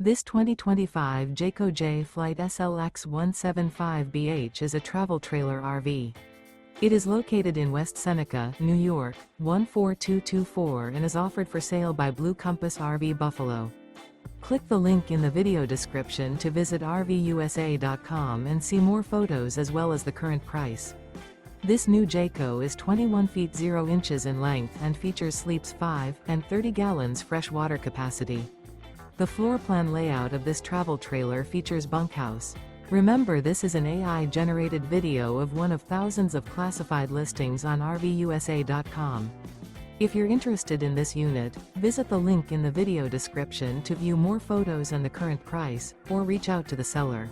This 2025 Jayco Jay Flight SLX 175BH is a travel trailer RV. It is located in West Seneca, New York, 14224 and is offered for sale by Blue Compass RV Buffalo. Click the link in the video description to visit RVUSA.com and see more photos as well as the current price. This new Jayco is 21 feet 0 inches in length and features sleeps 5 and 30 gallons fresh water capacity. The floor plan layout of this travel trailer features bunkhouse. Remember, this is an AI-generated video of one of thousands of classified listings on RVUSA.com. If you're interested in this unit, visit the link in the video description to view more photos and the current price, or reach out to the seller.